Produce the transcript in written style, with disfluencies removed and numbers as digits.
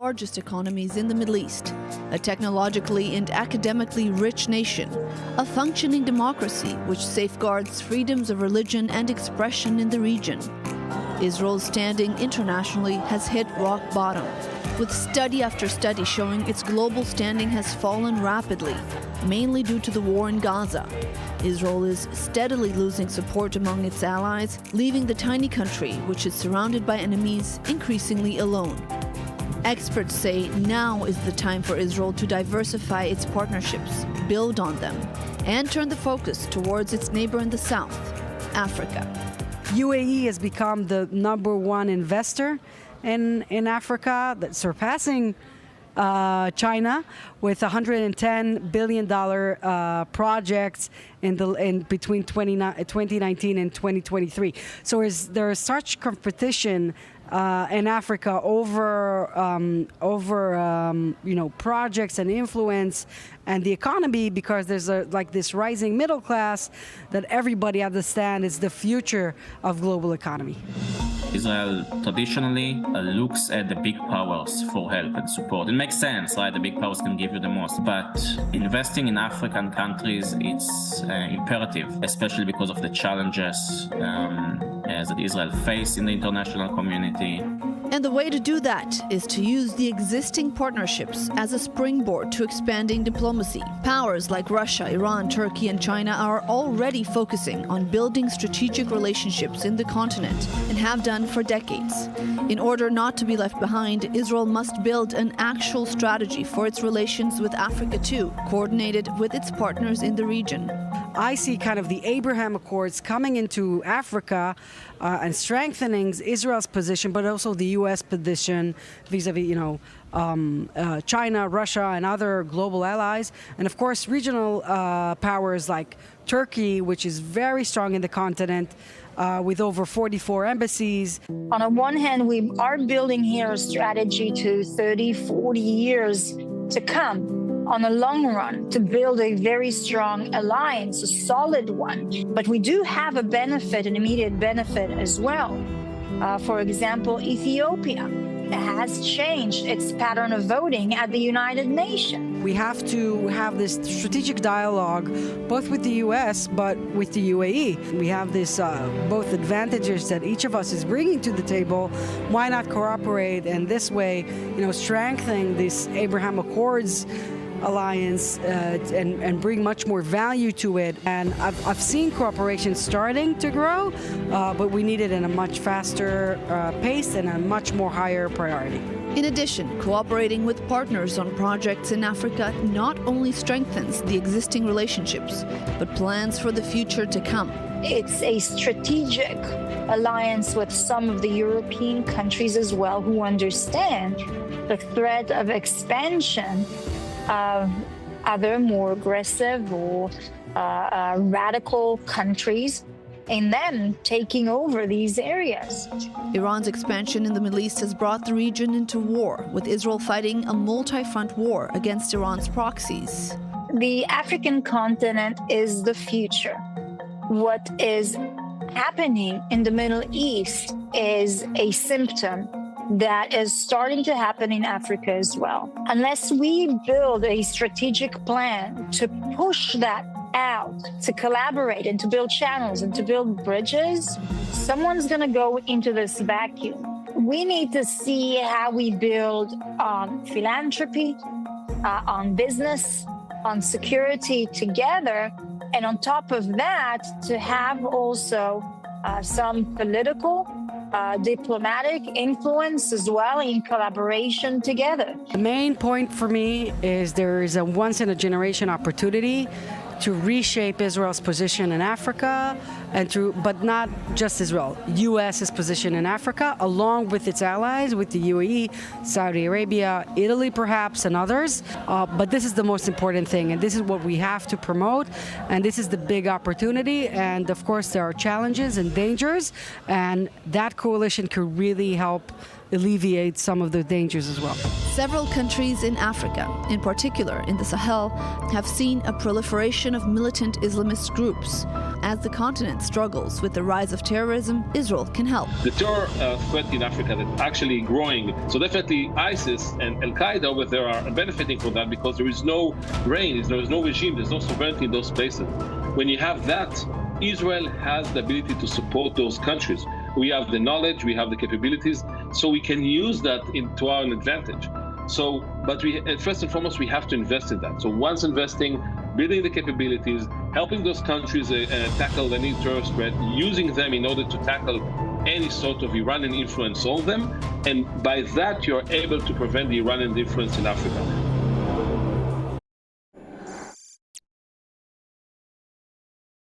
largest economies in the Middle East, a technologically and academically rich nation, a functioning democracy which safeguards freedoms of religion and expression in the region. Israel's standing internationally has hit rock bottom, with study after study showing its global standing has fallen rapidly, mainly due to the war in Gaza. Israel is steadily losing support among its allies, leaving the tiny country, which is surrounded by enemies, increasingly alone. Experts say now is the time for Israel to diversify its partnerships, build on them, and turn the focus towards its neighbor in the south, Africa. UAE has become the #1 investor in Africa, surpassing China, with $110 billion projects in between 2019 and 2023. So there is such competition in Africa over projects and influence and the economy, because there's this rising middle class that everybody understands is the future of global economy. Israel traditionally looks at the big powers for help and support. It makes sense, right? The big powers can give you the most. But investing in African countries, it's imperative, especially because of the challenges that Israel faces in the international community. And the way to do that is to use the existing partnerships as a springboard to expanding diplomacy. Powers like Russia, Iran, Turkey, and China are already focusing on building strategic relationships in the continent and have done for decades. In order not to be left behind, Israel must build an actual strategy for its relations with Africa too, coordinated with its partners in the region. I see kind of the Abraham Accords coming into Africa and strengthening Israel's position, but also the U.S. position vis-a-vis, China, Russia, and other global allies. And of course, regional powers like Turkey, which is very strong in the continent, with over 44 embassies. On the one hand, we are building here a strategy to 30, 40 years to come, on the long run, to build a very strong alliance, a solid one. But we do have a benefit, an immediate benefit as well. For example, Ethiopia has changed its pattern of voting at the United Nations. We have to have this strategic dialogue, both with the U.S. but with the UAE. We have this both advantages that each of us is bringing to the table. Why not cooperate and this way, strengthening this Abraham Accords alliance and bring much more value to it. And I've seen cooperation starting to grow, but we need it in a much faster pace and a much more higher priority. In addition, cooperating with partners on projects in Africa not only strengthens the existing relationships, but plans for the future to come. It's a strategic alliance with some of the European countries as well, who understand the threat of expansion of other more aggressive or radical countries, and then taking over these areas. Iran's expansion in the Middle East has brought the region into war, with Israel fighting a multi-front war against Iran's proxies. The African continent is the future. What is happening in the Middle East is a symptom that is starting to happen in Africa as well. Unless we build a strategic plan to push that out, to collaborate and to build channels and to build bridges, someone's going to go into this vacuum. We need to see how we build on philanthropy, on business, on security together, and on top of that, to have also some political diplomatic influence as well in collaboration together. The main point for me is there is a once-in-a-generation opportunity to reshape Israel's position in Africa, but not just Israel, U.S.'s position in Africa, along with its allies, with the UAE, Saudi Arabia, Italy perhaps, and others. But this is the most important thing, and this is what we have to promote, and this is the big opportunity. And of course, there are challenges and dangers, and that coalition could really help alleviate some of the dangers as well. Several countries in Africa, in particular in the Sahel, have seen a proliferation of militant Islamist groups. As the continent struggles with the rise of terrorism, Israel can help. The terror threat in Africa is actually growing. So definitely ISIS and Al-Qaeda over there are benefiting from that because there is no reign, there is no regime, there's no sovereignty in those places. When you have that, Israel has the ability to support those countries. We have the knowledge, we have the capabilities, so we can use that to our advantage. But first and foremost, we have to invest in that. So once investing, building the capabilities, helping those countries tackle any terrorist threat, using them in order to tackle any sort of Iranian influence on them, and by that you're able to prevent the Iranian influence in Africa.